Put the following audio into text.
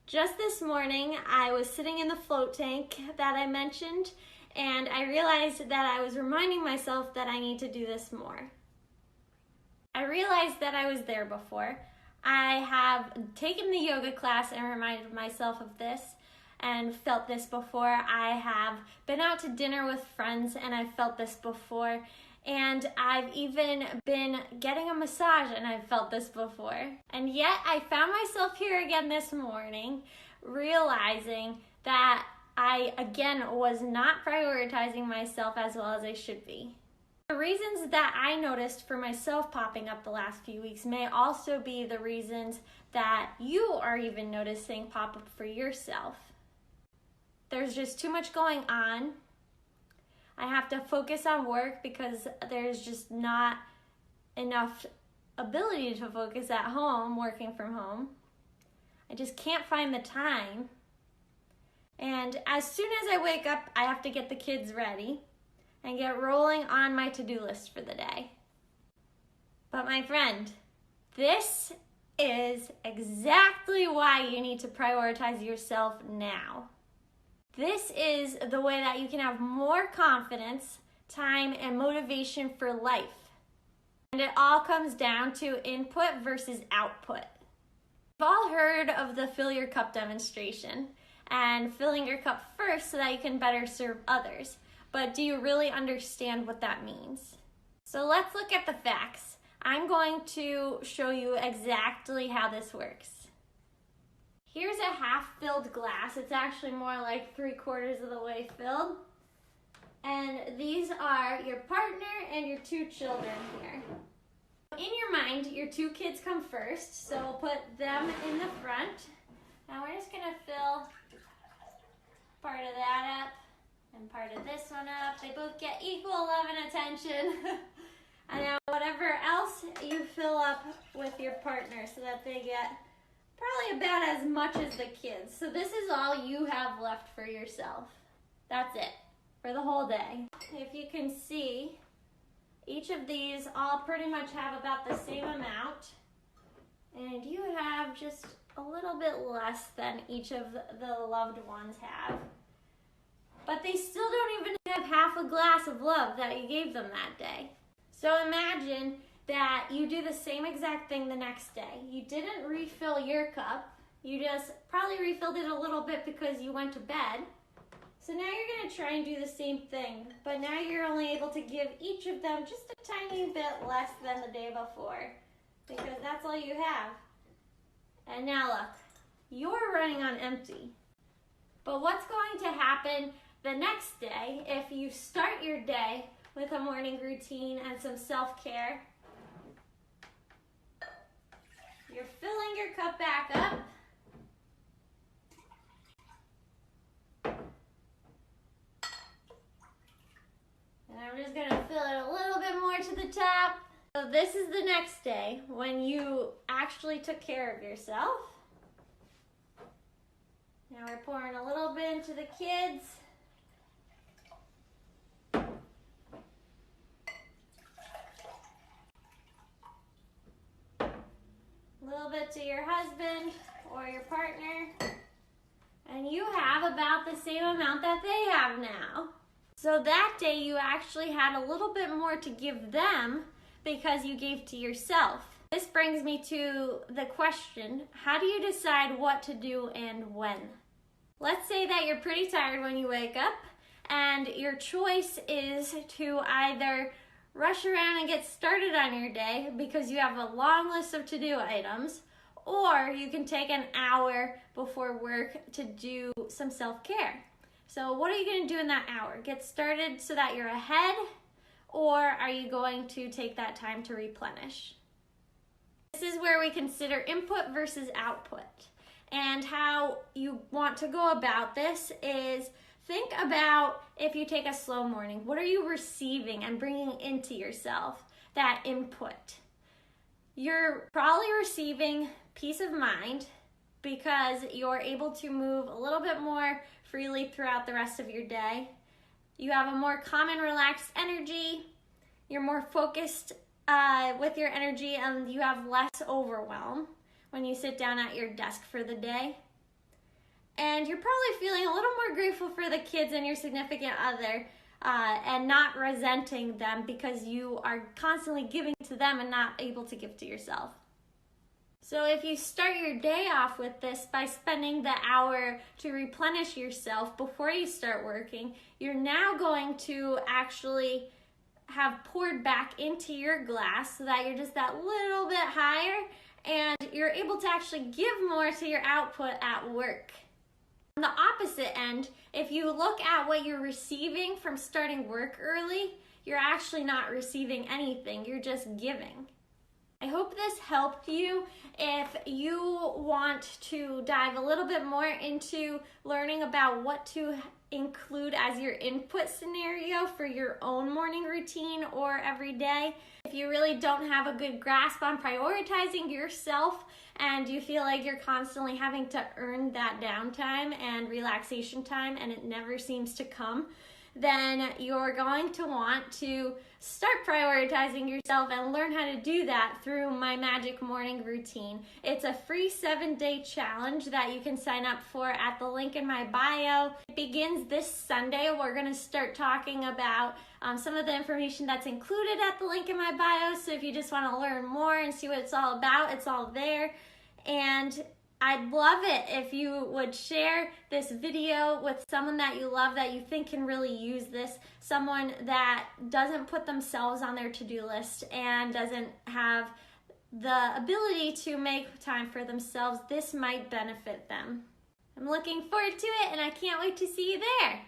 Just this morning, I was sitting in the float tank that I mentioned, and I realized that I was reminding myself that I need to do this more. I realized that I was there before. I have taken the yoga class and reminded myself of this and felt this before. I have been out to dinner with friends and I've felt this before. And I've even been getting a massage and I've felt this before. And yet I found myself here again this morning realizing that I again was not prioritizing myself as well as I should be. The reasons that I noticed for myself popping up the last few weeks may also be the reasons that you are even noticing pop up for yourself. There's just too much going on. I have to focus on work because there's just not enough ability to focus at home, working from home. I just can't find the time. And as soon as I wake up, I have to get the kids ready and get rolling on my to-do list for the day. But my friend, this is exactly why you need to prioritize yourself now. This is the way that you can have more confidence, time, and motivation for life. And it all comes down to input versus output. We've all heard of the fill your cup demonstration and filling your cup first so that you can better serve others. But do you really understand what that means? So let's look at the facts. I'm going to show you exactly how this works. Here's a half-filled glass. It's actually more like 3/4 of the way filled. And these are your partner and your 2 children here. In your mind, your 2 kids come first, so we'll put them in the front. Now we're just gonna fill part of that up and part of this one up. They both get equal love and attention. And now whatever else you fill up with your partner so that they get probably about as much as the kids. So this is all you have left for yourself. That's it for the whole day. If you can see, each of these all pretty much have about the same amount. And you have just a little bit less than each of the loved ones have. But they still don't even have half a glass of love that you gave them that day. So imagine that you do the same exact thing the next day. You didn't refill your cup. You just probably refilled it a little bit because you went to bed. So now you're gonna try and do the same thing, but now you're only able to give each of them just a tiny bit less than the day before because that's all you have. And now look, you're running on empty. But what's going to happen the next day if you start your day with a morning routine and some self-care? You're filling your cup back up. And I'm just gonna fill it a little bit more to the top. So this is the next day when you actually took care of yourself. Now we're pouring a little bit into the kids. A little bit to your husband or your partner, and you have about the same amount that they have now. So that day you actually had a little bit more to give them because you gave to yourself. This brings me to the question, how do you decide what to do and when? Let's say that you're pretty tired when you wake up and your choice is to either rush around and get started on your day because you have a long list of to-do items, or you can take an hour before work to do some self-care. So what are you going to do in that hour? Get started so that you're ahead, or are you going to take that time to replenish? This is where we consider input versus output. And how you want to go about this is think about if you take a slow morning, what are you receiving and bringing into yourself, that input? You're probably receiving peace of mind because you're able to move a little bit more freely throughout the rest of your day. You have a more calm and relaxed energy. You're more focused with your energy and you have less overwhelm when you sit down at your desk for the day. And you're probably feeling a little more grateful for the kids and your significant other, and not resenting them because you are constantly giving to them and not able to give to yourself. So if you start your day off with this by spending the hour to replenish yourself before you start working, you're now going to actually have poured back into your glass so that you're just that little bit higher, and you're able to actually give more to your output at work. On the opposite end, if you look at what you're receiving from starting work early, you're actually not receiving anything, you're just giving. I hope this helped you. If you want to dive a little bit more into learning about what to include as your input scenario for your own morning routine or every day, if you really don't have a good grasp on prioritizing yourself and you feel like you're constantly having to earn that downtime and relaxation time and it never seems to come, then you're going to want to start prioritizing yourself and learn how to do that through my Magic Morning Routine. It's a free 7-day challenge that you can sign up for at the link in my bio. It begins this Sunday. We're going to start talking about some of the information that's included at the link in my bio. So if you just want to learn more and see what it's all about, it's all there. And I'd love it if you would share this video with someone that you love, that you think can really use this, someone that doesn't put themselves on their to-do list and doesn't have the ability to make time for themselves. This might benefit them. I'm looking forward to it, and I can't wait to see you there.